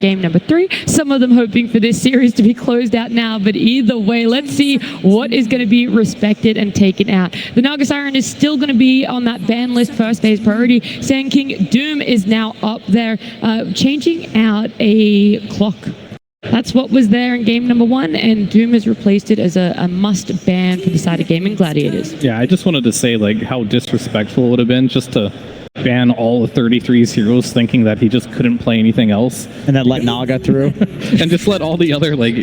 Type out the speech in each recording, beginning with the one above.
game number 3. Some of them hoping for this series to be closed out now, but either way, let's see what is going to be respected and taken out. The Naga Siren is still going to be on that ban list first phase priority. Sand King Doom is now up there, changing out a clock. That's what was there in game number 1, and Doom has replaced it as a must ban for the side of Gaimin Gladiators. Yeah, I just wanted to say like how disrespectful it would have been just to ban all of 33's heroes thinking that he just couldn't play anything else. And then let Naga through. And just let all the other like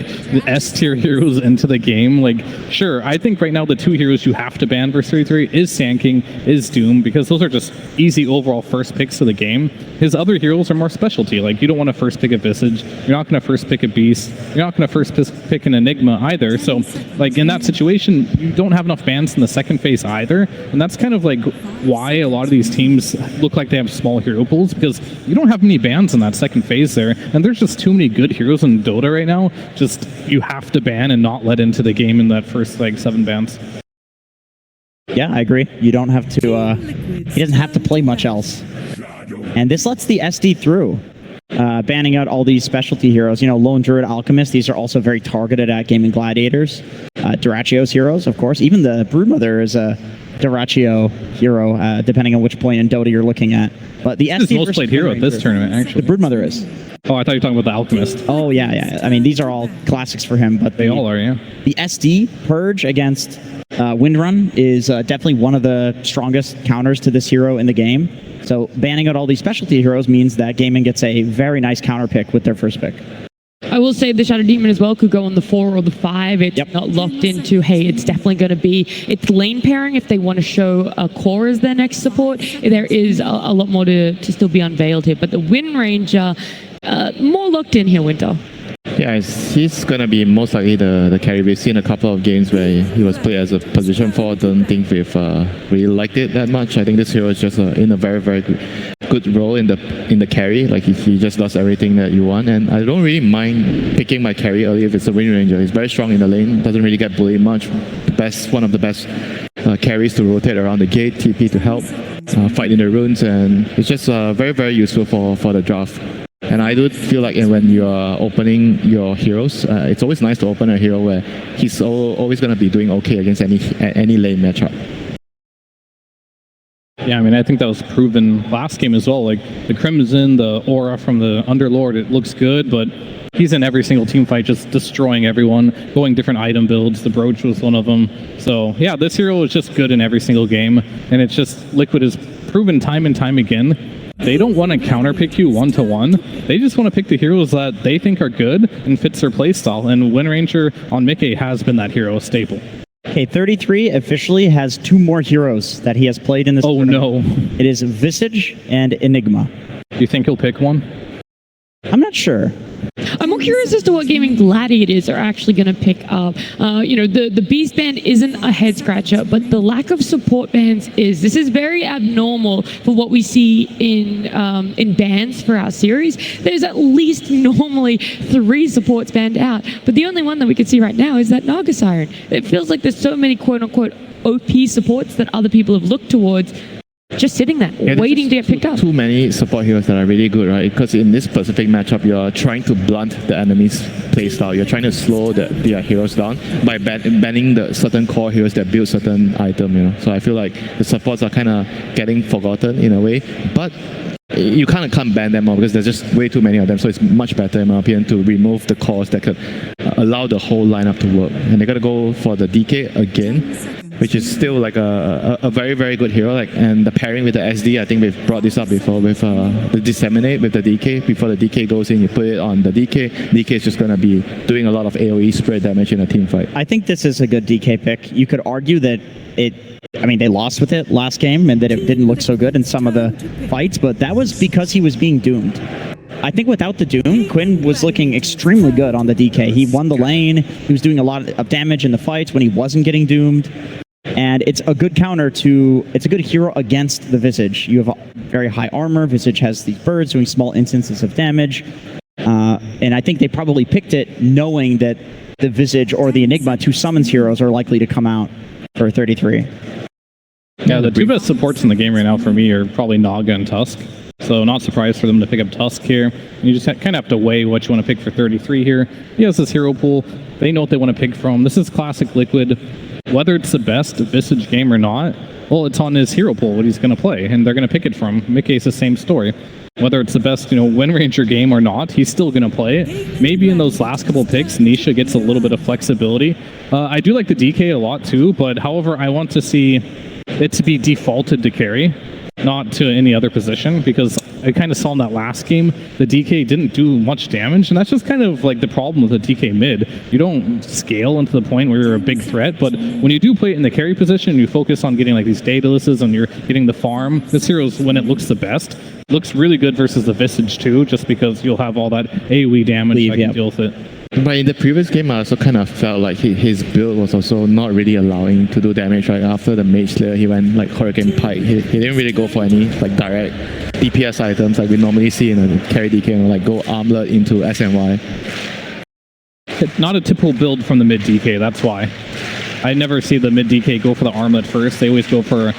S-tier heroes into the game. Like, sure, I think right now the 2 heroes you have to ban versus 33 is Sand King, is Doom, because those are just easy overall first picks of the game. His other heroes are more specialty. Like, you don't want to first pick a Visage, you're not going to first pick a Beast, you're not going to first pick an Enigma either. So, like, in that situation, you don't have enough bans in the second phase either. And that's kind of like why a lot of these teams look like they have small hero pools, because you don't have many bans in that second phase there, and there's just too many good heroes in Dota right now. Just you have to ban and not let into the game in that first like 7 bans. Yeah, I agree. You don't have to he doesn't have to play much else. And this lets the SD through. Banning out all these specialty heroes. You know, Lone Druid, Alchemist, these are also very targeted at Gaimin Gladiators. Duracio's heroes, of course. Even the Broodmother is a Duracio hero, depending on which point in Dota you're looking at. But the SD is the most played hero at this tournament, actually. The Broodmother is. Oh, I thought you were talking about the Alchemist. Oh, yeah. I mean, these are all classics for him. But they all are, yeah. The SD Purge against Windrun is definitely one of the strongest counters to this hero in the game. So banning out all these specialty heroes means that Gaimin gets a very nice counter pick with their first pick. I will say the Shadow Demon as well could go on the 4 or the 5. It's not locked into, hey, it's definitely going to be, it's lane pairing if they want to show a core as their next support. There is a lot more to still be unveiled here, but the Wind Ranger, more locked in here, Winter. Yeah, he's going to be most likely the carry. We've seen a couple of games where he was played as a position 4. Don't think we've really liked it that much. I think this hero is just in a very, very good role in the carry. Like he just does everything that you want, and I don't really mind picking my carry early if it's a Wind Ranger. He's very strong in the lane, doesn't really get bullied much. One of the best carries to rotate around the gate, TP to help, fight in the runes, and it's just very, very useful for the draft. And I do feel like when you are opening your heroes, it's always nice to open a hero where he's always going to be doing okay against any lane matchup. Yeah, I mean, I think that was proven last game as well. Like, the Crimson, the Aura from the Underlord, it looks good, but he's in every single team fight just destroying everyone, going different item builds. The Brooch was one of them. So, yeah, this hero is just good in every single game, and it's just, Liquid has proven time and time again, they don't want to counterpick you 1-to-1. They just want to pick the heroes that they think are good and fits their playstyle, and Wind Ranger on Mickey has been that hero staple. Okay, 33 officially has 2 more heroes that he has played in this tournament. Oh, no. It is Visage and Enigma. Do you think he'll pick one? I'm not sure. I'm more curious as to what Gaimin Gladiators are actually going to pick up. You know, the Beast band isn't a head scratcher, but the lack of support bands is. This is very abnormal for what we see in bands for our series. There's at least normally 3 supports banned out, but the only one that we can see right now is that Naga Siren. It feels like there's so many quote-unquote OP supports that other people have looked towards, just sitting there, waiting to get picked up. Too many support heroes that are really good, right? Because in this specific matchup, you're trying to blunt the enemy's playstyle. You're trying to slow their heroes down by banning the certain core heroes that build certain item, you know. So I feel like the supports are kind of getting forgotten in a way. But you kind of can't ban them all because there's just way too many of them. So it's much better, in my opinion, to remove the cores that could allow the whole lineup to work. And they got to go for the DK again, which is still like a very, very good hero. Like, and the pairing with the SD, I think we've brought this up before with the Disseminate with the DK. Before the DK goes in, you put it on the DK. DK is just going to be doing a lot of AoE spread damage in a team fight. I think this is a good DK pick. You could argue that they lost with it last game and that it didn't look so good in some of the fights, but that was because he was being doomed. I think without the Doom, Quinn was looking extremely good on the DK. He won the lane. He was doing a lot of damage in the fights when he wasn't getting doomed. And it's a good counter to, it's a good hero against the Visage. You have very high armor. Visage has these birds doing small instances of damage. And I think they probably picked it knowing that the Visage or the Enigma, 2 summons heroes, are likely to come out for 33. Yeah, the 2 best supports in the game right now for me are probably Naga and Tusk. So not surprised for them to pick up Tusk here. You just kind of have to weigh what you want to pick for 33 here. He has this hero pool. They know what they want to pick from. This is classic Liquid. Whether it's the best Visage game or not, well, it's on his hero pool what he's going to play, and they're going to pick it from. Mickey's the same story. Whether it's the best, Wind Ranger game or not, he's still going to play it. Maybe in those last couple picks, Nisha gets a little bit of flexibility. I do like the DK a lot too, but however, I want to see it to be defaulted to carry, not to any other position, because I kind of saw in that last game, the DK didn't do much damage, and that's just kind of like the problem with the DK mid. You don't scale into the point where you're a big threat, but when you do play it in the carry position, you focus on getting like these datalysis and you're getting the farm. This hero's when it looks the best. Looks really good versus the Visage too, just because you'll have all that AoE damage that can deal with it. But in the previous game, I also kind of felt like his build was also not really allowing to do damage. Right after the Mage Slayer, he went like Hurricane Pike. He didn't really go for any like direct DPS items like we normally see in a carry DK, like go Armlet into SNY. Not a typical build from the mid DK, that's why. I never see the mid DK go for the Armlet first. They always go for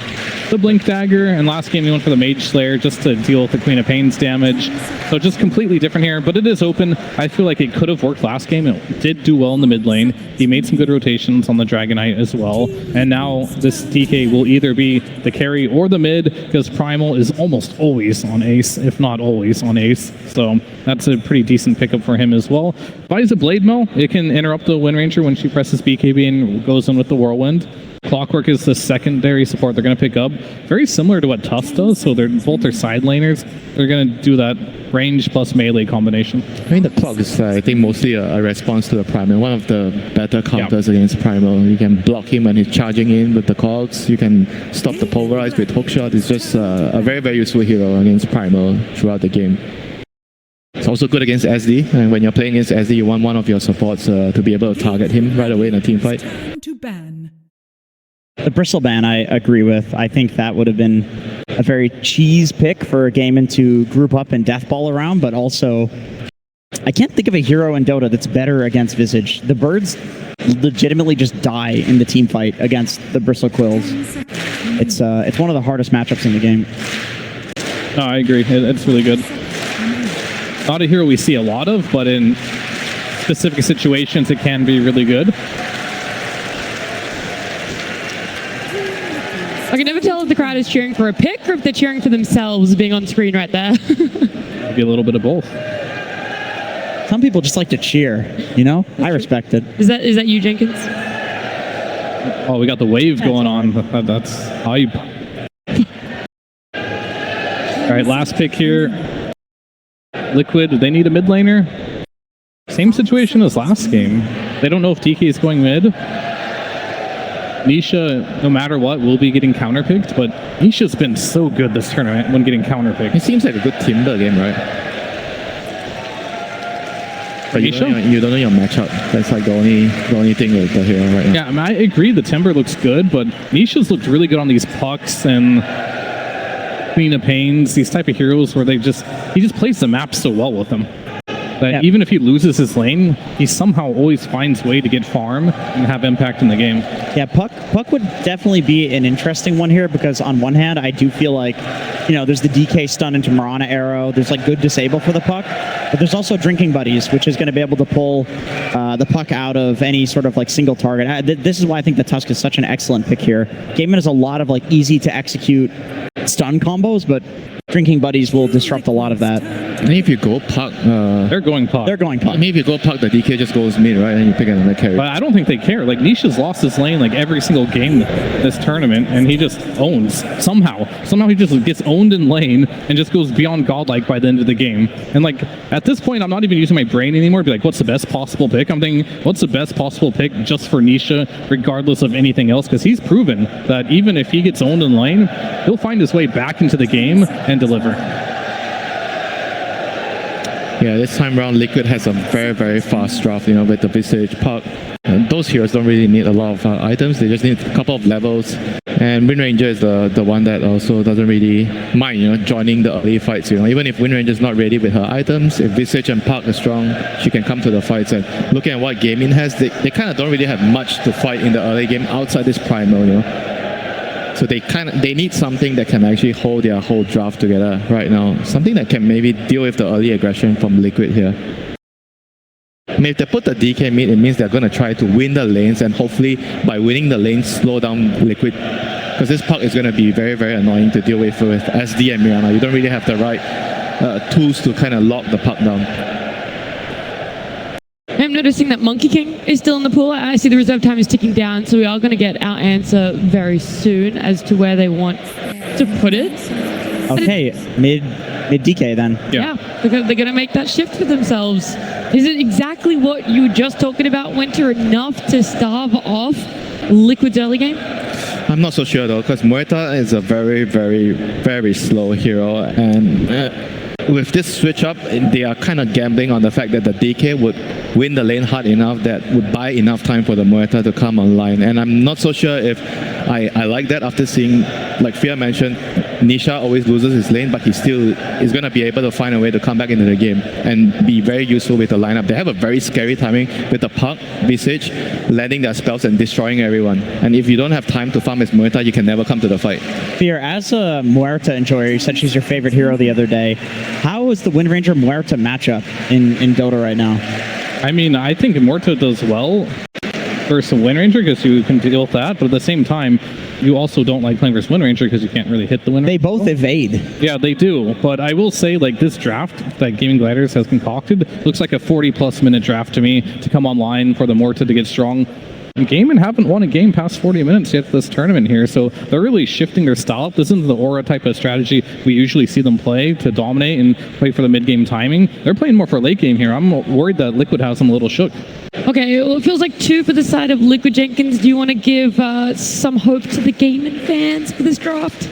the Blink Dagger, and last game he went for the Mage Slayer just to deal with the Queen of Pain's damage. So just completely different here, but it is open. I feel like it could have worked last game. It did do well in the mid lane. He made some good rotations on the Dragonite as well, and now this DK will either be the carry or the mid, because Primal is almost always on Ace, if not always on Ace. So that's a pretty decent pickup for him as well. Buys a Blade Mill. It can interrupt the Wind Ranger when she presses BKB and goes in with the Whirlwind. Clockwork is the secondary support they're going to pick up. Very similar to what Tusk does, so they're both their side laners. They're going to do that range plus melee combination. I mean, the Clock is, I think, mostly a response to the Primal. One of the better counters against Primal. You can block him when he's charging in with the Cogs. You can stop the Pulverize with Hookshot. It's just a very, very useful hero against Primal throughout the game. It's also good against SD, and when you're playing against SD, you want one of your supports to be able to target him right away in a team fight. To ban. The Bristle ban I agree with. I think that would have been a very cheese pick for Gaimin to group up and deathball around, but also I can't think of a hero in Dota that's better against Visage. The birds legitimately just die in the team fight against the Bristle Quills. It's one of the hardest matchups in the game. No, I agree. It's really good. Not a hero we see a lot of, but in specific situations it can be really good. I can never tell if the crowd is cheering for a pick or if they're cheering for themselves being on screen right there. Maybe a little bit of both. Some people just like to cheer, I respect it. Is that you, Jenkins? Oh, we got the wave going on. That's hype. All right, last pick here. Liquid, they need a mid laner. Same situation as last game. They don't know if DK is going mid. Nisha, no matter what, will be getting counterpicked, but Nisha's been so good this tournament when getting counterpicked. It seems like a good Timber game, right? But you don't know your matchup. That's like the only thing with the hero right now. Yeah, I mean, I agree the Timber looks good, but Nisha's looked really good on these pucks and Queen of Pains, these type of heroes where he just plays the map so well with them. That even if he loses his lane, he somehow always finds a way to get farm and have impact in the game. Yeah, Puck would definitely be an interesting one here, because on one hand, I do feel like, there's the DK stun into Marana arrow. There's like good disable for the Puck, but there's also Drinking Buddies, which is going to be able to pull the Puck out of any sort of like single target. This is why I think the Tusk is such an excellent pick here. Gaimin has a lot of like easy to execute stun combos, but Drinking Buddies will disrupt a lot of that. And if you go Puck, they're going Puck. I mean, if you go Puck, the DK just goes mid, right? And you pick another carry. But I don't think they care. Like, Nisha's lost his lane like every single game this tournament, and he just owns somehow. Somehow he just gets owned in lane and just goes beyond godlike by the end of the game. And like at this point, I'm not even using my brain anymore. Be like, what's the best possible pick? I'm thinking, what's the best possible pick just for Nisha, regardless of anything else? Because he's proven that even if he gets owned in lane, he'll find his way back into the game and deliver. Yeah, this time around, Liquid has a very, very fast draft, with the Visage, Puck. And those heroes don't really need a lot of items. They just need a couple of levels. And Wind Ranger is the one that also doesn't really mind, joining the early fights. Even if Wind Ranger is not ready with her items, if Visage and Puck are strong, she can come to the fights. And looking at what Gaimin has, they kind of don't really have much to fight in the early game outside this Primal, So they need something that can actually hold their whole draft together right now. Something that can maybe deal with the early aggression from Liquid here. I mean, if they put the DK mid, it means they're going to try to win the lanes, and hopefully by winning the lanes, slow down Liquid. Because this puck is going to be very, very annoying to deal with SD and Mirana. You don't really have the right tools to kind of lock the puck down. I'm noticing that Monkey King is still in the pool. I see the reserve time is ticking down, so we are going to get our answer very soon as to where they want to put it. Okay, mid DK then. Yeah, because they're going to make that shift for themselves. Is it exactly what you were just talking about, Winter, enough to starve off Liquid's early game? I'm not so sure though, because Muerta is a very, very, very slow hero, and with this switch up, they are kind of gambling on the fact that the DK would win the lane hard enough that would buy enough time for the Muerta to come online. And I'm not so sure if I like that after seeing, like Fia mentioned, Nisha always loses his lane, but he still is going to be able to find a way to come back into the game and be very useful with the lineup. They have a very scary timing with the Puck, Visage, landing their spells and destroying everyone. And if you don't have time to farm as Muerta, you can never come to the fight. Fear, as a Muerta enjoyer, you said she's your favorite hero the other day. How is the Wind Ranger Muerta matchup in Dota right now? I mean, I think Muerta does well versus Wind Ranger because you can deal with that, but at the same time, you also don't like playing versus Wind Ranger because you can't really hit the Wind Ranger. They both evade. Yeah, they do. But I will say, like, this draft that Gaimin Gladiators has concocted looks like a 40-plus minute draft to me to come online for the Muerta to get strong. And Gaimin haven't won a game past 40 minutes yet this tournament here, so they're really shifting their style up. This isn't the Aurora type of strategy we usually see them play to dominate and play for the mid-game timing. They're playing more for late game here. I'm worried that Liquid has them a little shook. Okay, well, it feels like 2 for the side of Liquid. Jenkins, do you want to give some hope to the Gaimin fans for this draft?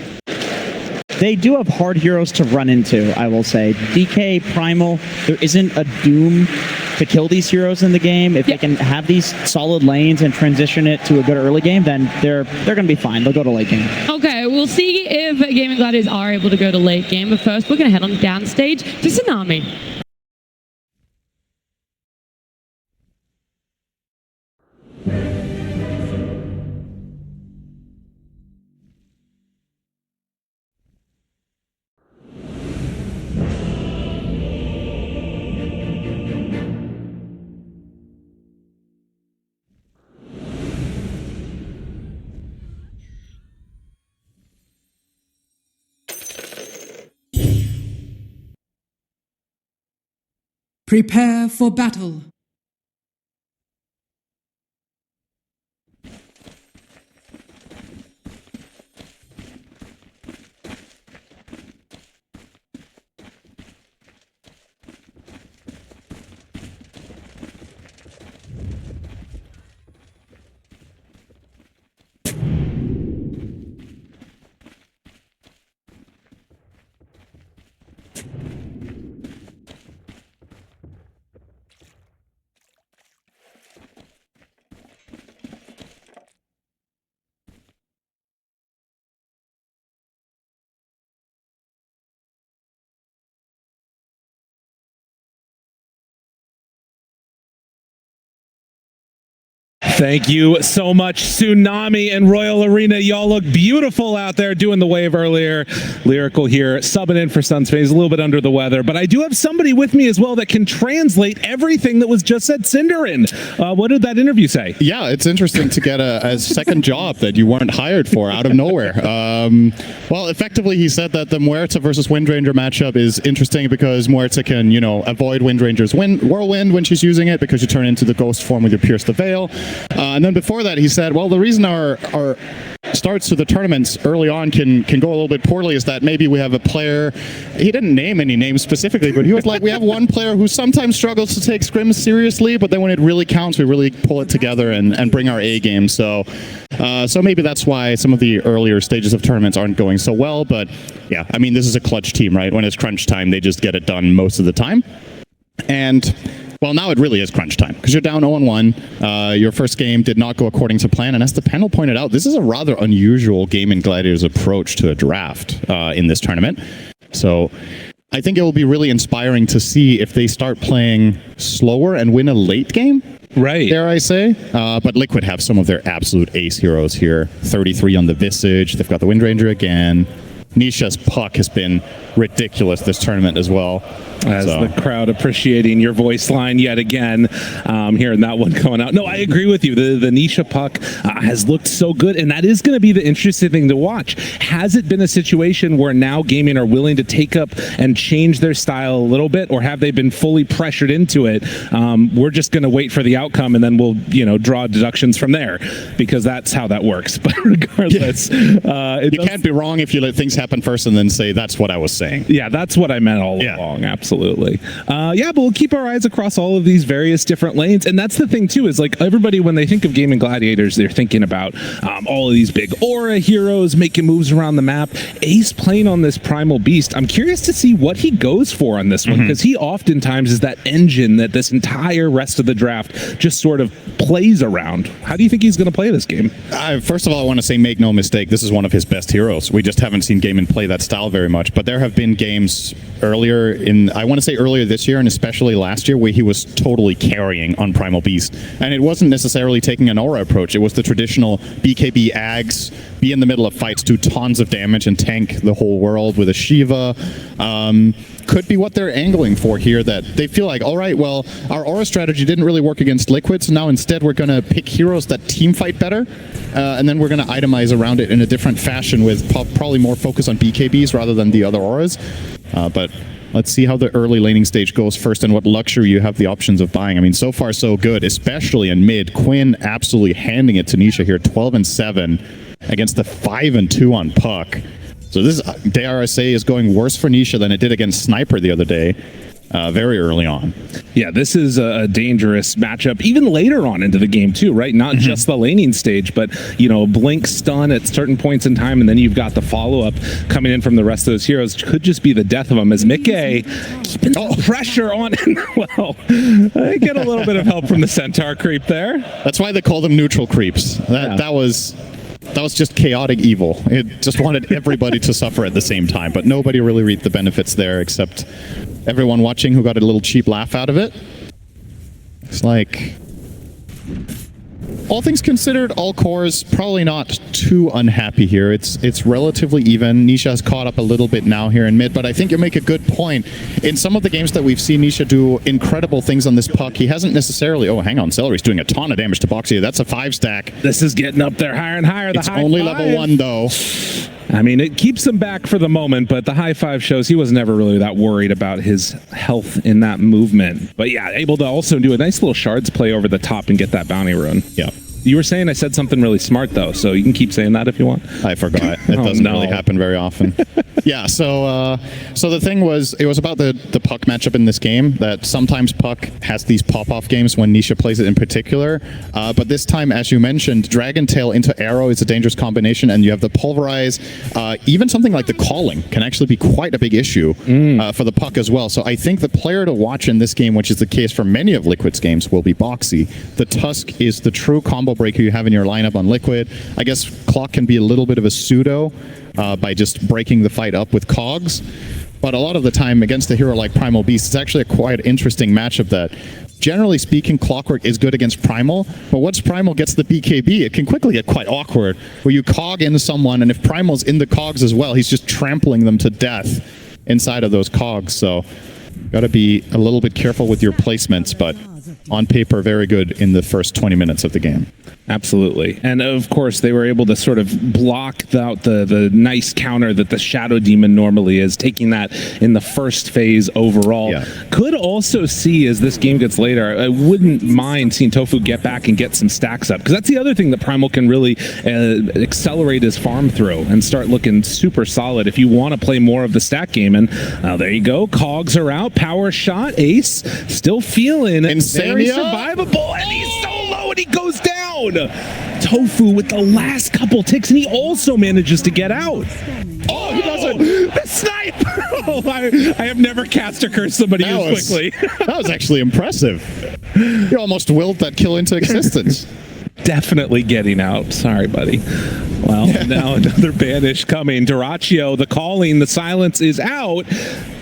They do have hard heroes to run into, I will say. DK, Primal, there isn't a Doom to kill these heroes in the game. If they can have these solid lanes and transition it to a good early game, then they're going to be fine. They'll go to late game. Okay, we'll see if Gaimin Gladiators are able to go to late game. But first, we're going to head on downstage to Tsunami. Prepare for battle. Thank you so much, Tsunami and Royal Arena. Y'all look beautiful out there doing the wave earlier. Lyrical here, subbing in for Suns fans, a little bit under the weather. But I do have somebody with me as well that can translate everything that was just said. Cinderin, what did that interview say? Yeah, it's interesting to get a second job that you weren't hired for out of nowhere. Well, effectively, he said that the Muerta versus Wind Ranger matchup is interesting because Muerta can, you know, avoid Wind Ranger's whirlwind when she's using it because you turn into the ghost form with your Pierce the Veil. And then before that, he said, well, the reason our starts to the tournaments early on can go a little bit poorly is that maybe we have a player, he didn't name any names specifically, but he was like, we have one player who sometimes struggles to take scrims seriously, but then when it really counts, we really pull it together and bring our A game. So maybe that's why some of the earlier stages of tournaments aren't going so well. But yeah, I mean, this is a clutch team, right? When it's crunch time, they just get it done most of the time. And well, now it really is crunch time because you're down 0-1. Your first game did not go according to plan. And as the panel pointed out, this is a rather unusual Gaimin Gladiators approach to a draft in this tournament. So I think it will be really inspiring to see if they start playing slower and win a late game Right. dare I say. But Liquid have some of their absolute ace heroes here. 33 on the Visage. They've got the Windranger again. Nisha's Puck has been ridiculous this tournament as well. As the crowd appreciating your voice line yet again, hearing that one going out. No, I agree with you. The Nisha Puck has looked so good, and that is going to be the interesting thing to watch. Has it been a situation where now Gaimin are willing to take up and change their style a little bit, or have they been fully pressured into it? We're just going to wait for the outcome, and then we'll draw deductions from there, because that's how that works. But regardless, you can't be wrong if you let things happen first and then say, that's what I was saying. Yeah, that's what I meant all along. Absolutely. Yeah, but we'll keep our eyes across all of these various different lanes. And that's the thing, too, is like everybody, when they think of Gaimin Gladiators, they're thinking about all of these big Aura heroes making moves around the map. Ace playing on this Primal Beast. I'm curious to see what he goes for on this one, because he oftentimes is that engine that this entire rest of the draft just sort of plays around. How do you think he's going to play this game? First of all, I want to say, make no mistake, this is one of his best heroes. We just haven't seen Gaimin play that style very much. But there have been games earlier I want to say earlier this year, and especially last year, where he was totally carrying on Primal Beast. And it wasn't necessarily taking an Aura approach. It was the traditional BKB Ags, be in the middle of fights, do tons of damage, and tank the whole world with a Shiva. Could be what they're angling for here, that they feel like, all right, well, our Aura strategy didn't really work against Liquid, so now instead we're going to pick heroes that team fight better, and then we're going to itemize around it in a different fashion with probably more focus on BKBs rather than the other Auras. But let's see how the early laning stage goes first, and what luxury you have the options of buying. I mean, so far so good, especially in mid. Quinn absolutely handing it to Nisha here, 12-7 against the 5-2 on Puck. So this, dare I say, is going worse for Nisha than it did against Sniper the other day, very early on. Yeah, this is a dangerous matchup, even later on into the game too, right? Not just the laning stage, but, blink, stun at certain points in time, and then you've got the follow-up coming in from the rest of those heroes. Could just be the death of them, as Mickey keeping pressure on him. Well, I get a little bit of help from the Centaur creep there. That's why they call them neutral creeps. That was just chaotic evil. It just wanted everybody to suffer at the same time, but nobody really reaped the benefits there except everyone watching who got a little cheap laugh out of it. It's like, all things considered, all cores probably not too unhappy here. It's relatively even. Nisha has caught up a little bit now here in mid, but I think you make a good point. In some of the games that we've seen Nisha do incredible things on this Puck, he hasn't necessarily... Oh, hang on. Celery's doing a ton of damage to Boxy. That's a 5-stack. This is getting up there higher and higher. It's only level 1, though. I mean, it keeps him back for the moment, but the high five shows he was never really that worried about his health in that movement. But yeah, able to also do a nice little shards play over the top and get that bounty rune. Yeah. You were saying I said something really smart, though, so you can keep saying that if you want. I forgot. It doesn't really happen very often. Yeah, so the thing was, it was about the Puck matchup in this game, that sometimes Puck has these pop-off games when Nisha plays it in particular, but this time, as you mentioned, Dragon Tail into Arrow is a dangerous combination, and you have the Pulverize. Even something like the Calling can actually be quite a big issue for the Puck as well. So I think the player to watch in this game, which is the case for many of Liquid's games, will be Boxy. The Tusk is the true combo breaker you have in your lineup on Liquid. I guess Clock can be a little bit of a pseudo by just breaking the fight up with cogs, but a lot of the time against a hero like Primal Beast, it's actually a quite interesting matchup that, generally speaking, Clockwork is good against Primal, but once Primal gets the BKB, it can quickly get quite awkward, where you cog into someone, and if Primal's in the cogs as well, he's just trampling them to death inside of those cogs. So gotta be a little bit careful with your placements, but on paper, very good in the first 20 minutes of the game. Absolutely. And of course, they were able to sort of block out the nice counter that the Shadow Demon normally is, taking that in the first phase overall. Yeah. Could also see, as this game gets later, I wouldn't mind seeing Tofu get back and get some stacks up, because that's the other thing that Primal can really accelerate his farm through and start looking super solid if you want to play more of the stack game. And there you go. Cogs are out. Power shot. Ace still feeling very survivable. And he's so low and he goes down. Tofu with the last couple ticks, and he also manages to get out. Oh, he doesn't. The snipe! Oh, I have never cast or cursed somebody as quickly. That was actually impressive. You almost willed that kill into existence. definitely getting out. Sorry, buddy. Well, now another banish coming. Duraccio, the calling, the silence is out.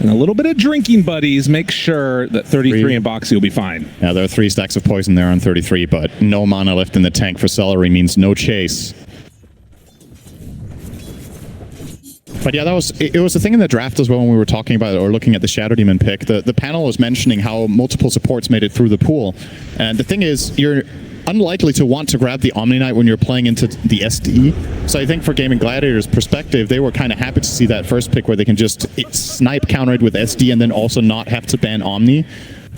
And a little bit of drinking buddies make sure that 33 and Boxy will be fine. Yeah, there are 3 stacks of poison there on 33, but no mana left in the tank for Celery means no chase. But yeah, it was a thing in the draft as well when we were talking about it, or looking at the Shadow Demon pick. The panel was mentioning how multiple supports made it through the pool. And the thing is, you're unlikely to want to grab the Omni Knight when you're playing into the SD. So I think for Gaimin Gladiators' perspective, they were kind of happy to see that first pick where they can just snipe counter it with SD and then also not have to ban Omni.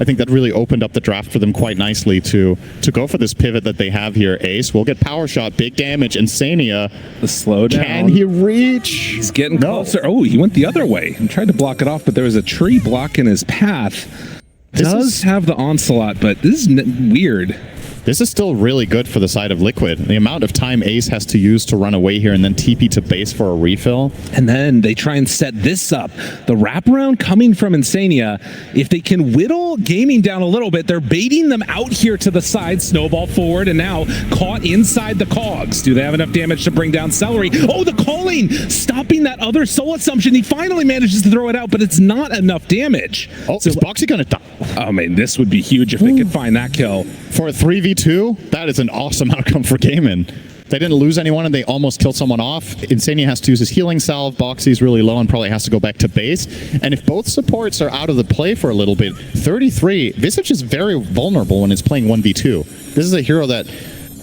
I think that really opened up the draft for them quite nicely to go for this pivot that they have here. Ace will get power shot, big damage. Insania, the slowdown. Can he reach? He's getting closer. Oh, he went the other way and tried to block it off, but there was a tree blocking his path. Does have the onslaught, but this is weird. This is still really good for the side of Liquid. The amount of time Ace has to use to run away here and then TP to base for a refill. And then they try and set this up. The wraparound coming from Insania. If they can whittle Gaming down a little bit, they're baiting them out here to the side. Snowball forward and now caught inside the cogs. Do they have enough damage to bring down Celery? Oh, the calling! Stopping that other soul assumption. He finally manages to throw it out, but it's not enough damage. Oh, so is Boxy gonna die? Oh man, this would be huge if they could find that kill. For a 3v2, that is an awesome outcome for Gaimin. They didn't lose anyone and they almost killed someone off. Insania has to use his healing salve. Boxy's really low and probably has to go back to base. And if both supports are out of the play for a little bit, 33, Visage is very vulnerable when it's playing 1v2. This is a hero that,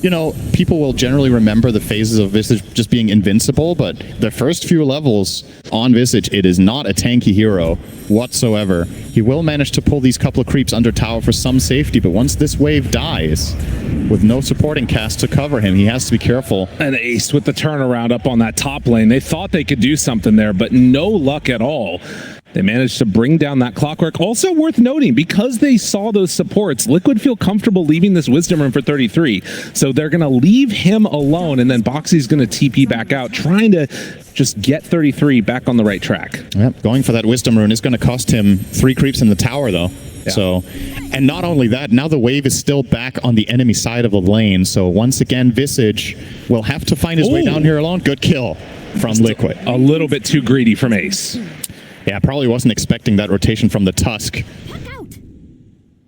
you know, people will generally remember the phases of Visage just being invincible, but the first few levels on Visage, it is not a tanky hero whatsoever. He will manage to pull these couple of creeps under tower for some safety, but once this wave dies, with no supporting cast to cover him, he has to be careful. And Ace with the turnaround up on that top lane. They thought they could do something there, but no luck at all. They managed to bring down that clockwork. Also worth noting, because they saw those supports, Liquid feel comfortable leaving this Wisdom Room for 33. So they're going to leave him alone, and then Boxy's going to TP back out, trying to just get 33 back on the right track. Yep, going for that Wisdom Rune is going to cost him 3 creeps in the tower, though. Yeah. So, and not only that, now the wave is still back on the enemy side of the lane. So once again, Visage will have to find his way down here alone. Good kill from Liquid. A little bit too greedy from Ace. Yeah, probably wasn't expecting that rotation from the Tusk.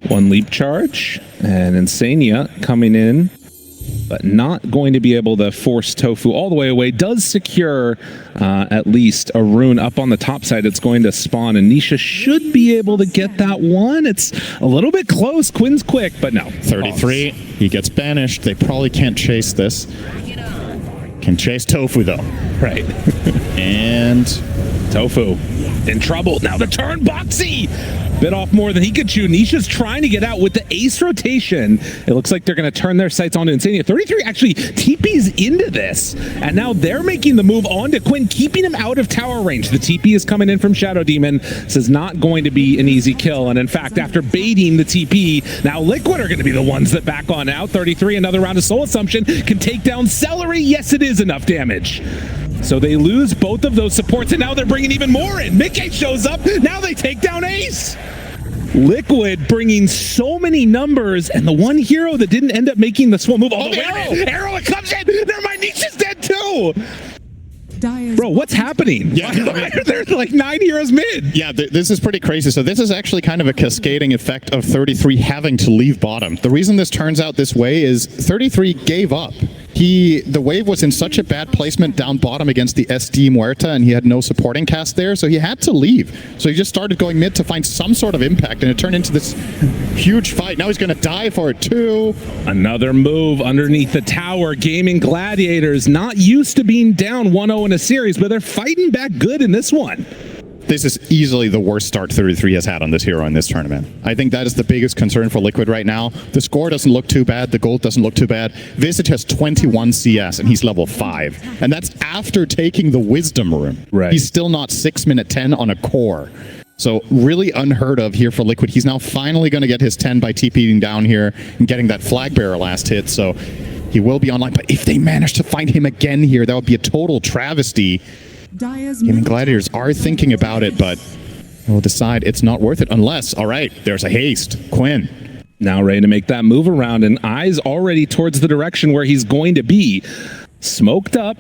One leap charge, and Insania coming in, but not going to be able to force Tofu all the way away. Does secure at least a rune up on the top side. It's going to spawn, and Nisha should be able to get that one. It's a little bit close. Quinn's quick, but no. 33, he gets banished. They probably can't chase this. Can chase Tofu, though. Right. And Tofu in trouble. Now the turn, Boxy! Bit off more than he could chew. Nisha's trying to get out with the Ace rotation. It looks like they're going to turn their sights onto Insania. 33 actually TP's into this. And now they're making the move onto Quinn, keeping him out of tower range. The TP is coming in from Shadow Demon. This is not going to be an easy kill. And in fact, after baiting the TP, now Liquid are going to be the ones that back on out. 33, another round of Soul Assumption, can take down Celery. Yes, it is enough damage. So they lose both of those supports, and now they're bringing even more in. Mickey shows up. Now they take down Ace. Liquid bringing so many numbers, and the one hero that didn't end up making the swell move. Oh, the arrow, it comes in. Never mind, Nisha's dead too. Bro, what's happening? Yeah, there's like 9 heroes mid. Yeah, this is pretty crazy. So this is actually kind of a cascading effect of 33 having to leave bottom. The reason this turns out this way is 33 gave up. The wave was in such a bad placement down bottom against the SD Muerta, and he had no supporting cast there, so he had to leave. So he just started going mid to find some sort of impact, and it turned into this huge fight. Now he's going to die for it too. Another move underneath the tower. Gaimin Gladiators, not used to being down 1-0 in a series, but they're fighting back good in this one. This is easily the worst start 33 has had on this hero in this tournament. I think that is the biggest concern for Liquid right now. The score doesn't look too bad. The gold doesn't look too bad. Visage has 21 CS, and he's level 5. And that's after taking the Wisdom Room. Right. He's still not 6-minute 10 on a core. So really unheard of here for Liquid. He's now finally going to get his 10 by TPing down here and getting that flag bearer last hit. So he will be online. But if they manage to find him again here, that would be a total travesty. Gaimin Gladiators are thinking about it, but we'll decide it's not worth it unless, all right, there's a haste. Quinn. Now ready to make that move around, and eyes already towards the direction where he's going to be. Smoked up,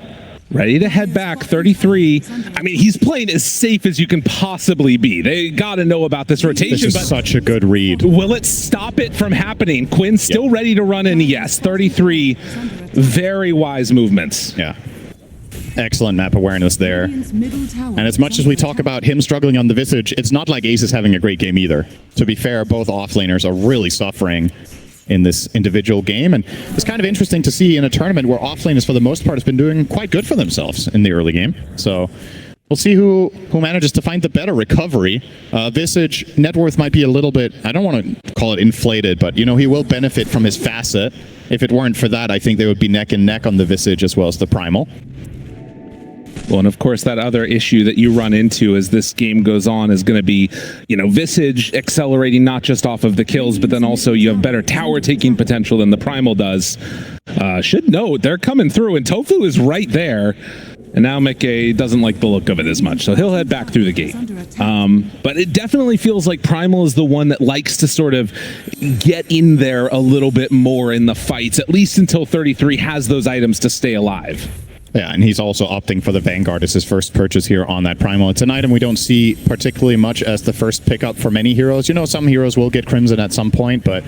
ready to head back. 33. I mean, he's playing as safe as you can possibly be. They got to know about this rotation. This is such a good read. Will it stop it from happening? Quinn's still ready to run in. Yes, 33. Very wise movements. Yeah. Excellent map awareness there. And as much as we talk about him struggling on the Visage, it's not like Ace is having a great game either. To be fair, both offlaners are really suffering in this individual game, and it's kind of interesting to see in a tournament where offlaners for the most part has been doing quite good for themselves in the early game. So we'll see who manages to find the better recovery. Visage net worth might be a little bit, I don't want to call it inflated, but you know, he will benefit from his facet. If it weren't for that, I think they would be neck and neck on the Visage as well as the Primal. Well, and of course, that other issue that you run into as this game goes on is going to be, you know, Visage accelerating not just off of the kills, but then also you have better tower taking potential than the Primal does. Should note, they're coming through, and Tofu is right there. And now Mickey doesn't like the look of it as much, so he'll head back through the gate. But it definitely feels like Primal is the one that likes to sort of get in there a little bit more in the fights, at least until 33 has those items to stay alive. Yeah, and he's also opting for the Vanguard as his first purchase here on that Primal. It's an item we don't see particularly much as the first pickup for many heroes. You know, some heroes will get Crimson at some point, but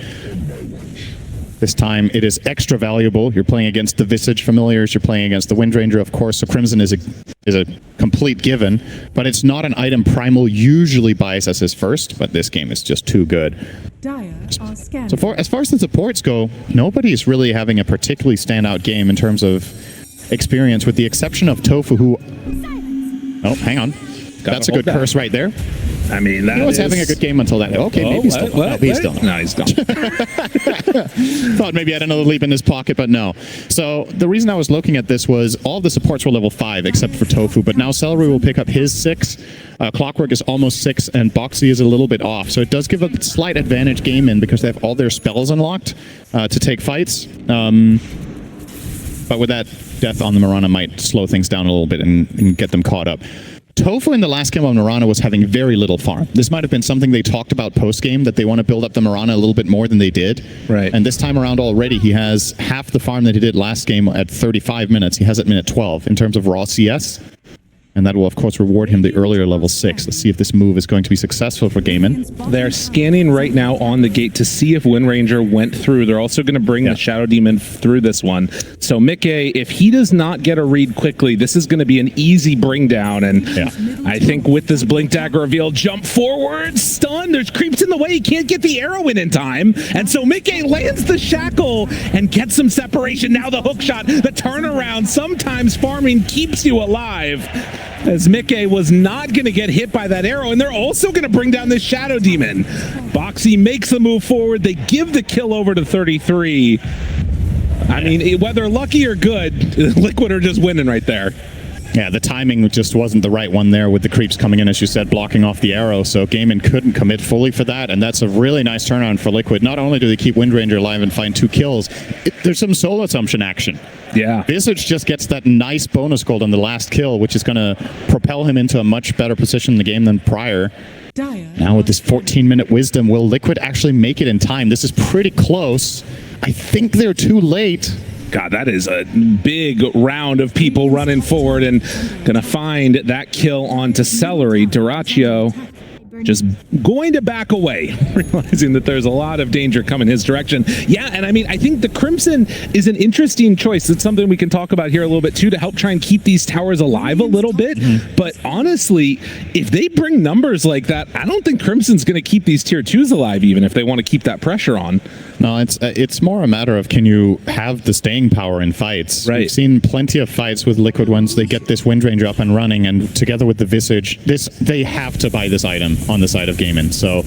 this time it is extra valuable. You're playing against the Visage familiars, you're playing against the Windranger, of course, so Crimson is a complete given, but it's not an item Primal usually buys as his first, but this game is just too good. So as far as the supports go, nobody is really having a particularly standout game in terms of experience, with the exception of Tofu, who... Oh, hang on. That's a good curse right there. I mean, that he was having a good game until that. Okay, maybe he's still... No, he's still not. No, he's gone. Thought maybe I had another leap in his pocket, but no. So the reason I was looking at this was all the supports were level 5 except for Tofu, but now Celery will pick up his 6. Clockwork is almost 6, and Boxy is a little bit off. So it does give a slight advantage Gaimin because they have all their spells unlocked to take fights. But with that, death on the Mirana might slow things down a little bit and get them caught up. Tofu in the last game on Mirana was having very little farm. This might have been something they talked about post-game, that they want to build up the Mirana a little bit more than they did. Right. And this time around already, he has half the farm that he did last game at 35 minutes. He has it minute 12 in terms of raw CS. And that will, of course, reward him the earlier level 6. Let's see if this move is going to be successful for Gaimin. They're scanning right now on the gate to see if Windranger went through. They're also going to bring the Shadow Demon through this one. So Mickey, if he does not get a read quickly, this is going to be an easy bring down. And I think with this Blink Dagger reveal, jump forward, stun, there's creeps in the way. He can't get the arrow in time. And so Mickey lands the shackle and gets some separation. Now the hook shot, the turnaround. Sometimes farming keeps you alive, as Mickey was not going to get hit by that arrow, and they're also going to bring down this Shadow Demon. Boxy makes the move forward. They give the kill over to 33. I mean, whether lucky or good, Liquid are just winning right there. Yeah, the timing just wasn't the right one there with the creeps coming in, as you said, blocking off the arrow, so Gaimin couldn't commit fully for that, and that's a really nice turnaround for Liquid. Not only do they keep Windranger alive and find 2 kills, there's some soul assumption action. Yeah. Visage just gets that nice bonus gold on the last kill, which is going to propel him into a much better position in the game than prior. Now with this 14-minute wisdom, will Liquid actually make it in time? This is pretty close. I think they're too late. God, that is a big round of people running forward and gonna find that kill onto Celery. Duraccio just going to back away, realizing that there's a lot of danger coming his direction. Yeah, and I mean, I think the Crimson is an interesting choice. It's something we can talk about here a little bit too, to help try and keep these towers alive a little bit. But honestly, if they bring numbers like that, I don't think Crimson's going to keep these tier 2s alive, even if they want to keep that pressure on. No, it's more a matter of, can you have the staying power in fights? Right. We've seen plenty of fights with Liquid once they get this Windranger up and running, and together with the Visage, they have to buy this item on the side of Gaimin. So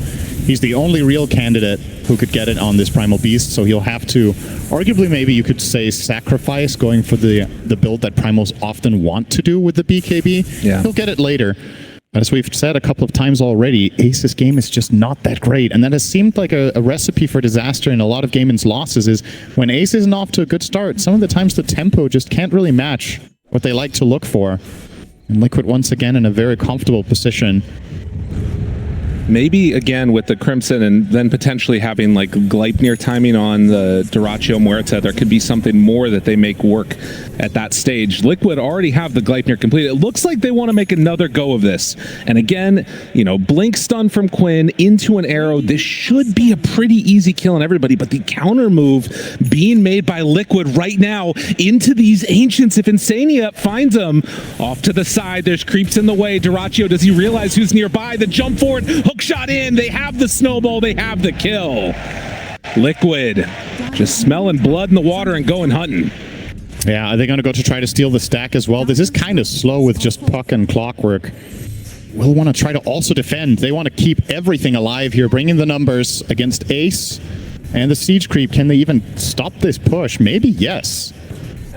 he's the only real candidate who could get it on this Primal Beast, so he'll have to, arguably maybe you could say, sacrifice going for the build that Primals often want to do with the BKB. Yeah. He'll get it later. But as we've said a couple of times already, Ace's game is just not that great. And that has seemed like a recipe for disaster in a lot of Gaimin's losses, is when Ace isn't off to a good start, some of the times the tempo just can't really match what they like to look for. And Liquid once again in a very comfortable position. maybe again with the Crimson and then potentially having like Gleipnir timing on the Dyrachyo Muerta, there could be something more that they make work at that stage. Liquid already have the Gleipnir complete. It looks like they want to make another go of this. And again, you know, blink stun from Quinn into an arrow. This should be a pretty easy kill on everybody, but the counter move being made by Liquid right now into these Ancients. If Insania finds them off to the side, there's creeps in the way. Dyrachyo, does he realize who's nearby? The jump forward, hook shot in. They have the snowball, they have the kill. Liquid just smelling blood in the water and going hunting. Yeah, are they going to go to try to steal the stack as well? This is kind of slow with just Puck and Clockwork. We'll want to try to also defend. They want to keep everything alive here, bringing the numbers against Ace and the siege creep. Can they even stop this push? Maybe yes.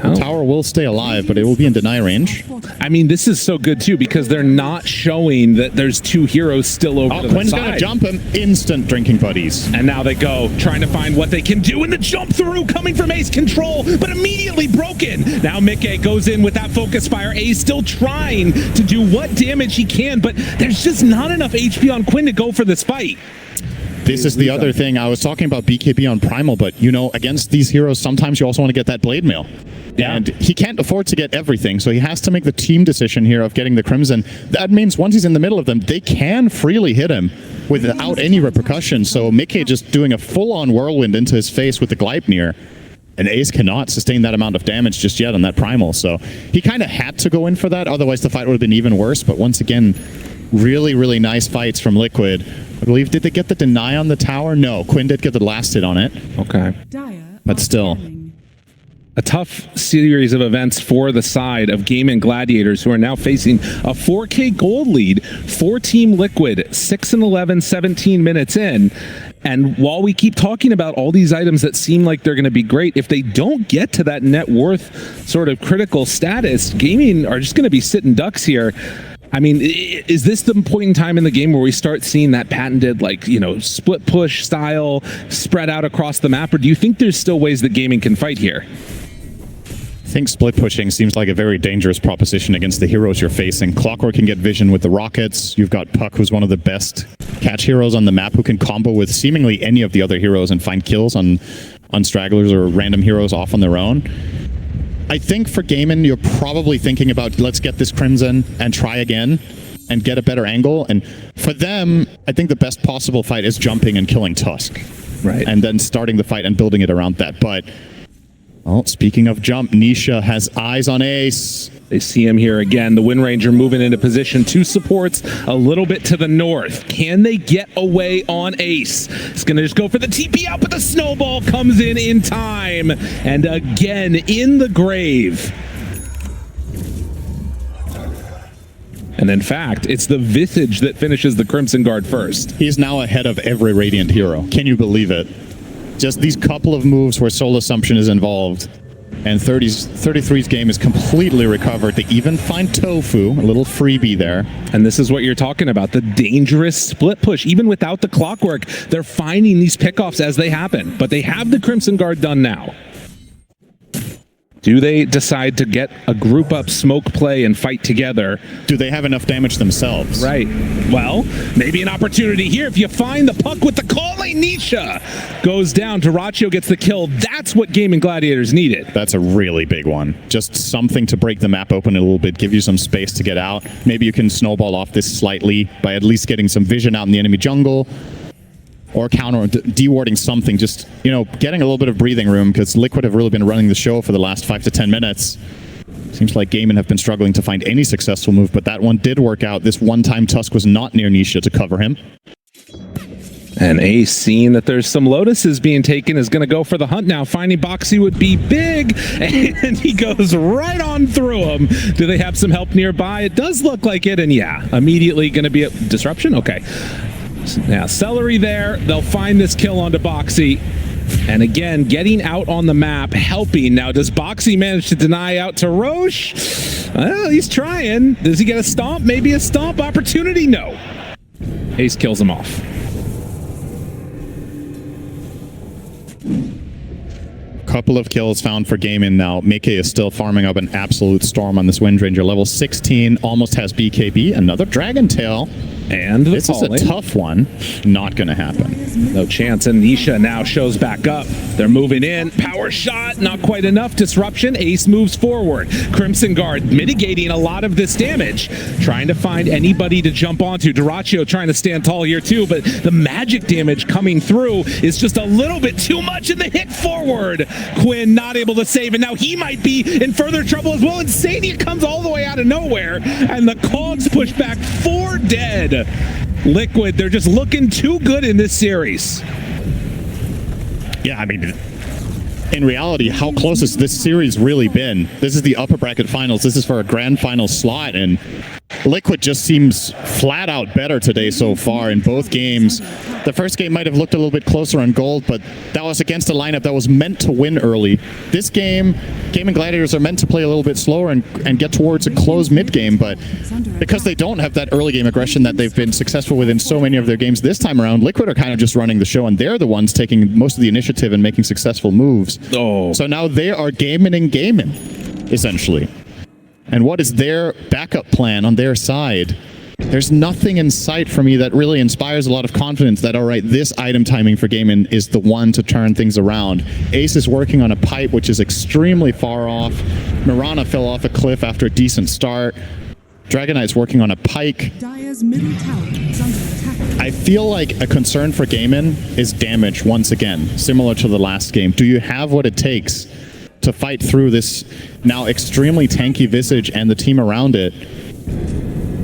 The tower will stay alive, but it will be in deny range. I mean, this is so good too because they're not showing that there's two heroes still over to the Quinn's side. gonna jump him. Instant drinking buddies. And now they go, trying to find what they can do in the jump through, coming from Ace control, but immediately broken. Now Mickey goes in with that focus fire. Ace still trying to do what damage he can, but there's just not enough HP on Quinn to go for this fight. This is the other thing. I was talking about BKB on Primal, but you know, against these heroes, sometimes you also want to get that blade mail. Yeah. And he can't afford to get everything, so he has to make the team decision here of getting the Crimson. That means once he's in the middle of them, they can freely hit him without any repercussion. So Mickey just doing a full-on whirlwind into his face with the Gleipnir. And Ace cannot sustain that amount of damage just yet on that Primal. So he kind of had to go in for that, otherwise the fight would have been even worse. But once again, really, really nice fights from Liquid. I believe, did they get the deny on the tower? No, Quinn did get the last hit on it. Okay. But still. A tough series of events for the side of Gaimin Gladiators, who are now facing a 4K gold lead for Team Liquid, 6-11, 17 minutes in. And while we keep talking about all these items that seem like they're going to be great, if they don't get to that net worth sort of critical status, Gaming are just going to be sitting ducks here. I mean, is this the point in time in the game where we start seeing that patented, like, you know, split push style spread out across the map? Or do you think there's still ways that Gaming can fight here? I think split pushing seems like a very dangerous proposition against the heroes you're facing. Clockwork can get vision with the rockets. You've got Puck, who's one of the best catch heroes on the map, who can combo with seemingly any of the other heroes and find kills on stragglers or random heroes off on their own. I think for Gaimin, you're probably thinking about, let's get this Crimson and try again and get a better angle. And for them, I think the best possible fight is jumping and killing Tusk. Right. And then starting the fight and building it around that. But, well, speaking of jump, Nisha has eyes on Ace. They see him here again. The Wind Ranger moving into position. Two supports a little bit to the north. Can they get away on Ace? It's going to just go for the TP out, but the snowball comes in time. And again, in the grave. And in fact, it's the Visage that finishes the Crimson Guard first. He's now ahead of every Radiant hero. Can you believe it? Just these couple of moves where Soul Assumption is involved. And 33's game is completely recovered. They even find Tofu, a little freebie there. And this is what you're talking about, the dangerous split push. Even without the Clockwork, they're finding these pickoffs as they happen. But they have the Crimson Guard done now. Do they decide to get a group up smoke play and fight together? Do they have enough damage themselves? Right. Well, maybe an opportunity here if you find the Puck with the calling. Nisha goes down. Dyrachyo gets the kill. That's what Gaimin Gladiators needed. That's a really big one. Just something to break the map open a little bit, give you some space to get out. Maybe you can snowball off this slightly by at least getting some vision out in the enemy jungle. Or counter, dewarding something, just, you know, getting a little bit of breathing room, because Liquid have really been running the show for the last 5 to 10 minutes. Seems like Gaimin have been struggling to find any successful move, but that one did work out. This one-time Tusk was not near Nisha to cover him. And Ace, seeing that there's some Lotuses being taken, is going to go for the hunt now. Finding Boxy would be big, and he goes right on through him. Do they have some help nearby? It does look like it, and yeah, immediately going to be a disruption? Okay. Now, Celery there. They'll find this kill onto Boxy. And again, getting out on the map, helping. Now, does Boxy manage to deny out to Roche? Well, he's trying. Does he get a stomp? Maybe a stomp opportunity? No. Ace kills him off. Couple of kills found for Gaimin now. Mickey is still farming up an absolute storm on this Wind Ranger. Level 16, almost has BKB. Another Dragon Tail. And the This is a calling. tough one. Not going to happen. No chance, and Nisha now shows back up. They're moving in. Power shot, not quite enough. Disruption. Ace moves forward. Crimson Guard mitigating a lot of this damage. Trying to find anybody to jump onto. Dyrachyo trying to stand tall here too, but the magic damage coming through is just a little bit too much in the hit forward. Quinn not able to save, and now he might be in further trouble as well. Insania comes all the way out of nowhere, and the Cogs push back 4 dead. Liquid, they're just looking too good in this series. Yeah, I mean, in reality, how close has this series really been? This is the upper bracket finals. This is for a grand final slot, and Liquid just seems flat out better today so far in both games. The first game might have looked a little bit closer on gold, but that was against a lineup that was meant to win early. This game, Gaimin Gladiators are meant to play a little bit slower and get towards a close mid-game, but because they don't have that early game aggression that they've been successful with in so many of their games this time around, Liquid are kind of just running the show, and they're the ones taking most of the initiative and making successful moves. Oh. So now they are gaming and gaming, essentially. And what is their backup plan on their side? There's nothing in sight for me that really inspires a lot of confidence that, all right, this item timing for Gaimin is the one to turn things around. Ace is working on a pipe, which is extremely far off. Mirana fell off a cliff after a decent start. Dragonite's working on a pike. Dire's middle tower is under attack. I feel like a concern for Gaimin is damage once again, similar to the last game. Do you have what it takes to fight through this now extremely tanky Visage and the team around it?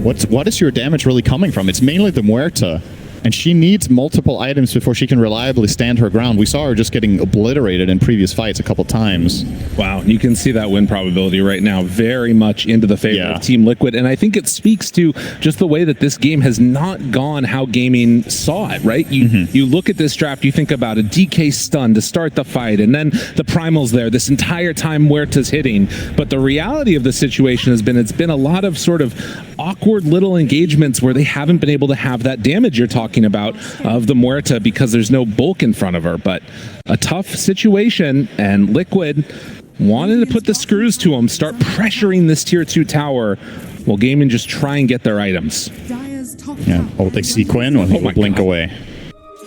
What is your damage really coming from? It's mainly the Muerta, and she needs multiple items before she can reliably stand her ground. We saw her just getting obliterated in previous fights a couple times. Wow, you can see that win probability right now very much into the favor of Team Liquid, and I think it speaks to just the way that this game has not gone how Gaming saw it, right? You look at this draft, you think about a DK stun to start the fight, and then the Primal's there this entire time Muerta's hitting, but the reality of the situation has been, it's been a lot of sort of awkward little engagements where they haven't been able to have that damage you're talking about of the Muerta because there's no bulk in front of her. But a tough situation, and Liquid wanted to put the screws to them, start pressuring this tier 2 tower while Gaimin just try and get their items. Dire's top Yeah. tower Oh, they see Quinn. Well, he will blink away.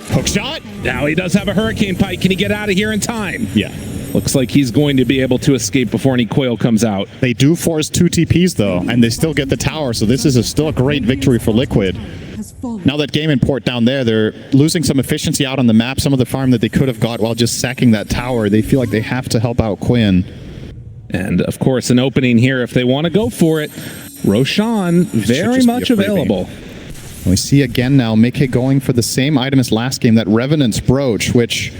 Hook shot. Now he does have a Hurricane Pike. Can he get out of here in time? Yeah. Looks like he's going to be able to escape before any coil comes out. They do force 2 TPs though, and they still get the tower, so this is still a great victory for Liquid. has fallen. Now that Gaimin port down there, they're losing some efficiency out on the map. Some of the farm that they could have got while just sacking that tower, they feel like they have to help out Quinn. And of course, an opening here if they want to go for it. Roshan, very just be much a freebie. available. We see again now Mickey going for the same item as last game, that Revenant's Brooch, which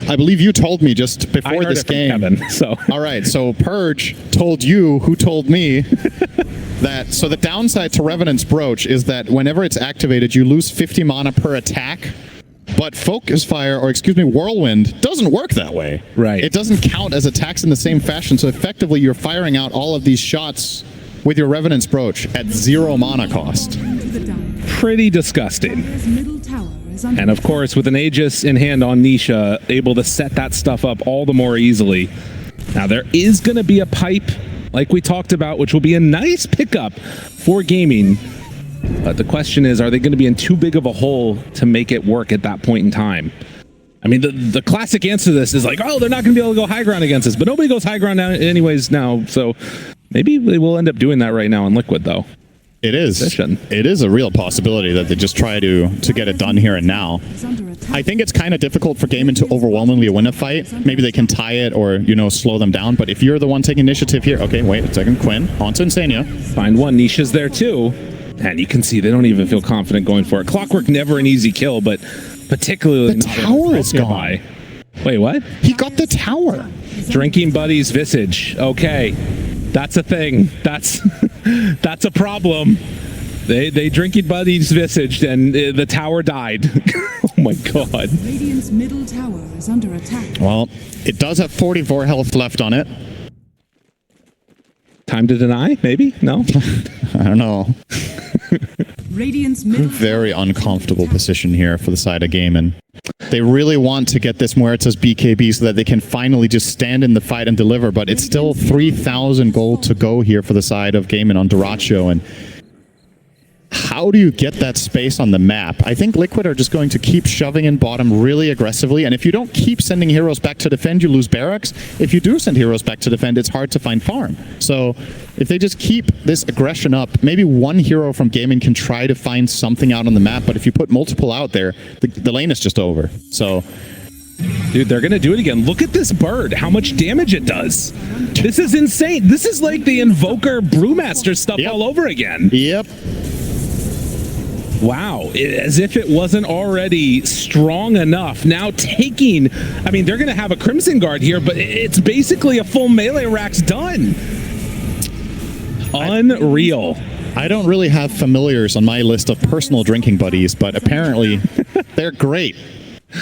I believe you told me just before I heard this it from game. Kevin, so. All right, so Purge told you, who told me, that, so the downside to Revenant's Brooch is that whenever it's activated, you lose 50 mana per attack, but Focus Fire, or excuse me, Whirlwind, doesn't work that way. Right. It doesn't count as attacks in the same fashion, so effectively you're firing out all of these shots with your Revenant's Brooch at 0 mana cost. Pretty disgusting. Dire's middle tower is under And of course, with an Aegis in hand on Nisha, able to set that stuff up all the more easily. Now, there is going to be a pipe, like we talked about, which will be a nice pickup for Gaming. But the question is, are they going to be in too big of a hole to make it work at that point in time? I mean, the classic answer to this is like, oh, they're not going to be able to go high ground against us. But nobody goes high ground anyways now. So maybe they will end up doing that right now in Liquid, though. It is. Position. It is a real possibility that they just try to get it done here and now. is under attack. I think it's kind of difficult for Gaimin to overwhelmingly win a fight. Maybe they can tie it or, you know, slow them down. But if you're the one taking initiative here, okay, wait a second, Quinn, onto Insania. Find one. Nisha's there too. And you can see they don't even feel confident going for it. Clockwork, never an easy kill, but particularly The not tower is nearby. Wait, what? He got the tower. Drinking Buddy's Visage. Okay. That's a thing. That's that's a problem. They Drinking Buddy's Visage and the tower died. Oh my god. Radiant's middle tower is under attack. Well, it does have 44 health left on it. Time to deny? Maybe? No? I don't know. Radiant's middle Very uncomfortable position here for the side of Gaimin. They really want to get this Muerta's BKB so that they can finally just stand in the fight and deliver, but it's still 3,000 gold to go here for the side of Gaimin on Dyrachyo, and how do you get that space on the map? I think Liquid are just going to keep shoving in bottom really aggressively, and if you don't keep sending heroes back to defend, you lose barracks. If you do send heroes back to defend, it's hard to find farm. So if they just keep this aggression up, maybe one hero from Gaming can try to find something out on the map, but if you put multiple out there, the lane is just over. So... Dude, they're going to do it again. Look at this bird, how much damage it does. This is insane. This is like the Invoker Brewmaster stuff all over again. Yep. Wow, as if it wasn't already strong enough. Now taking, I mean, they're going to have a Crimson Guard here, but it's basically a full melee rack's done. Unreal. I don't really have familiars on my list of personal drinking buddies, but apparently they're great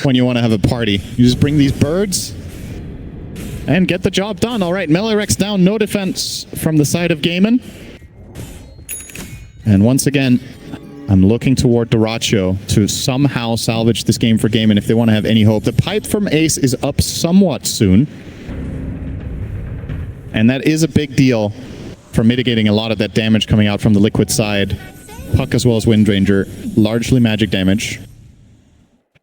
when you want to have a party. You just bring these birds and get the job done. All right, melee Rex down, no defense from the side of Gaimin. And once again, I'm looking toward Duracho to somehow salvage this game for Gaimin if they want to have any hope. The pipe from Ace is up somewhat soon. And that is a big deal for mitigating a lot of that damage coming out from the Liquid side. Puck as well as Windranger, largely magic damage.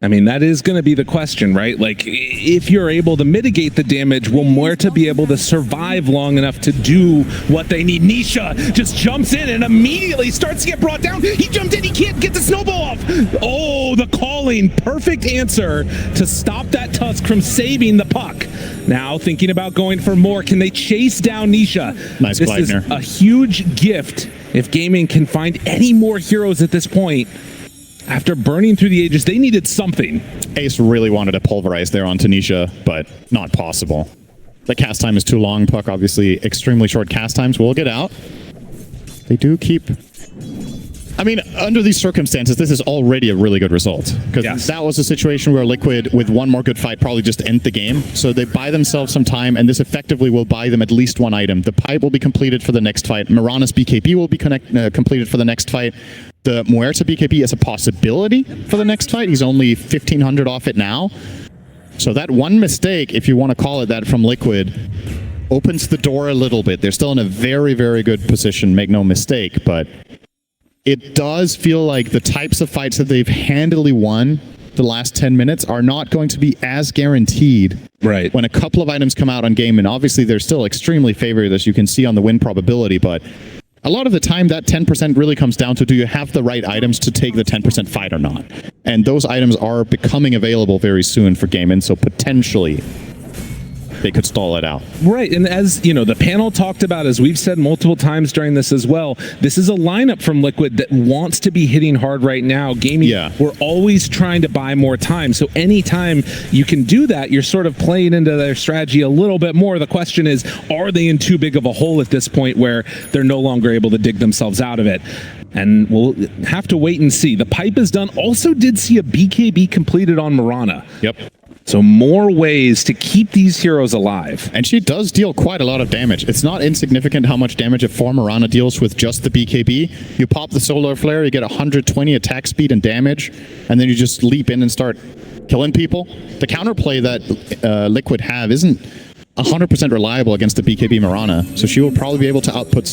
I mean, that is going to be the question, right? Like, if you're able to mitigate the damage, will Muerta be able to survive long enough to do what they need? Nisha just jumps in and immediately starts to get brought down. He jumped in, he can't get the snowball off. Oh, the calling. Perfect answer to stop that Tusk from saving the puck. Now thinking about going for more. Can they chase down Nisha? Nice This is Gleitner. a huge gift if Gaming can find any more heroes at this point. After burning through the ages, they needed something. Ace really wanted to pulverize there on Tanisha, but not possible. The cast time is too long. Puck, obviously, extremely short cast times will get out. They do keep... I mean, under these circumstances, this is already a really good result. Because that was a situation where Liquid, with one more good fight, probably just end the game. So they buy themselves some time, and this effectively will buy them at least one item. The pipe will be completed for the next fight. Mirana's BKB will be completed for the next fight. The Muerta BKB is a possibility for the next fight. He's only 1,500 off it now. So that one mistake, if you want to call it that, from Liquid, opens the door a little bit. They're still in a very, very good position, make no mistake, but it does feel like the types of fights that they've handily won the last 10 minutes are not going to be as guaranteed. Right. When a couple of items come out on game, and obviously they're still extremely favored, as you can see on the win probability, but a lot of the time that 10% really comes down to, do you have the right items to take the 10% fight or not? And those items are becoming available very soon for Gaimin, so potentially they could stall it out. Right, and as you know, the panel talked about, as we've said multiple times during this as well, this is a lineup from Liquid that wants to be hitting hard right now. Gaming, we're always trying to buy more time, so anytime you can do that, you're sort of playing into their strategy a little bit more. The question is, are they in too big of a hole at this point where they're no longer able to dig themselves out of it? And we'll have to wait and see. The pipe is done. Also did see a BKB completed on Mirana. Yep. So more ways to keep these heroes alive. And she does deal quite a lot of damage. It's not insignificant how much damage a 4 Mirana deals with just the BKB. You pop the Solar Flare, you get 120 attack speed and damage, and then you just leap in and start killing people. The counterplay that Liquid have isn't 100% reliable against the BKB Mirana, so she will probably be able to output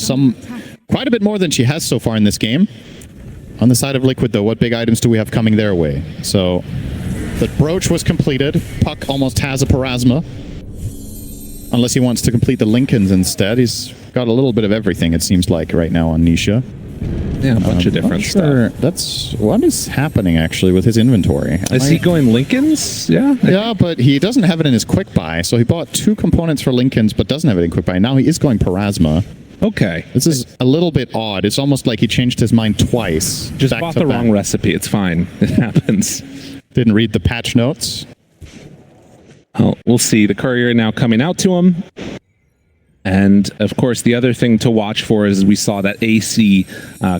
quite a bit more than she has so far in this game. On the side of Liquid, though, what big items do we have coming their way? So the brooch was completed. Puck almost has a Parasma. Unless he wants to complete the Lincolns instead. He's got a little bit of everything, it seems like, right now on Nisha. Yeah, a bunch of different stuff. That's what is happening, actually, with his inventory. Is he going Lincolns? Yeah. Yeah, but he doesn't have it in his quick buy. So he bought 2 components for Lincolns, but doesn't have it in quick buy. Now he is going Parasma. Okay. This is a little bit odd. It's almost like he changed his mind twice. Just bought the wrong recipe. It's fine. It happens. Didn't read the patch notes. Well, we'll see. The courier now coming out to him. And, of course, the other thing to watch for is we saw that AC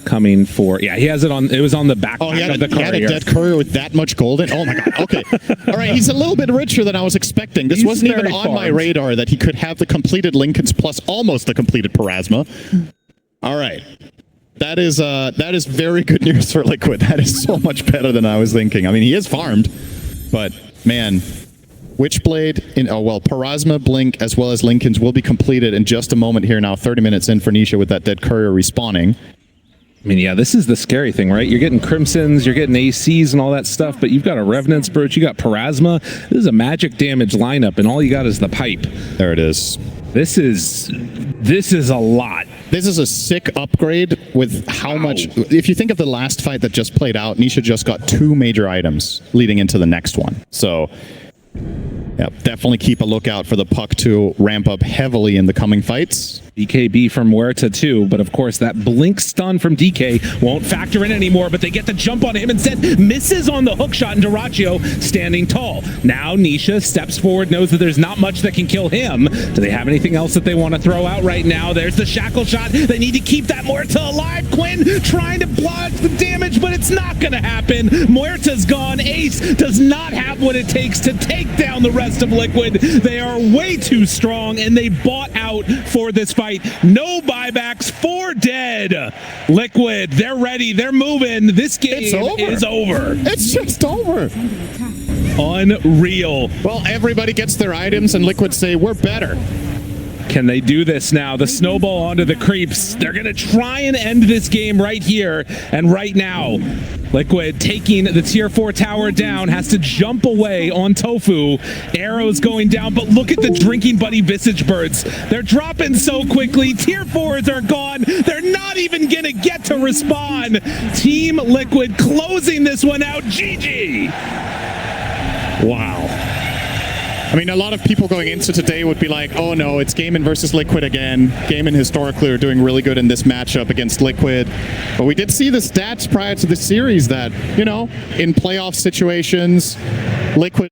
coming for... Yeah, he has it on... It was on the back of the courier. He had a dead courier with that much gold in? Oh, my God. Okay. All right, he's a little bit richer than I was expecting. This wasn't even on my radar that he could have the completed Lincolns plus almost the completed Parasma. All right. That is very good news for Liquid. That is so much better than I was thinking. I mean, he is farmed, but, man... Witchblade, Parasma, Blink, as well as Lincolns will be completed in just a moment here now, 30 minutes in for Nisha with that dead courier respawning. I mean, yeah, this is the scary thing, right? You're getting Crimsons, you're getting ACs and all that stuff, but you've got a Revenant's Brooch, you got Parasma. This is a magic damage lineup, and all you got is the pipe. There it is. This is a lot. This is a sick upgrade with how much... If you think of the last fight that just played out, Nisha just got 2 major items leading into the next one. So, yeah, definitely keep a lookout for the puck to ramp up heavily in the coming fights. DKB from Huerta too, but of course that blink stun from DK won't factor in anymore, but they get the jump on him instead. Misses on the hook shot, and Dyrachyo standing tall. Now Nisha steps forward, knows that there's not much that can kill him. Do they have anything else that they want to throw out right now? There's the shackle shot. They need to keep that Muerta alive. Quinn trying to block the damage, but it's not going to happen. Muerta's gone. Ace does not have what it takes to take down the rest of Liquid. They are way too strong, and they bought out for this fight. No buybacks, 4 dead. Liquid, they're ready, they're moving. This game is over. It's just over. Unreal. Well, everybody gets their items, and Liquid say, we're better. Can they do this now? The snowball onto the creeps. They're going to try and end this game right here and right now. Liquid taking the tier 4 tower down, has to jump away on Tofu. Arrows going down, but look at the Drinking Buddy Visage Birds. They're dropping so quickly. Tier 4s are gone. They're not even going to get to respawn. Team Liquid closing this one out. GG. Wow. I mean, a lot of people going into today would be like, oh no, it's Gaimin versus Liquid again. Gaimin historically are doing really good in this matchup against Liquid. But we did see the stats prior to the series that, you know, in playoff situations, Liquid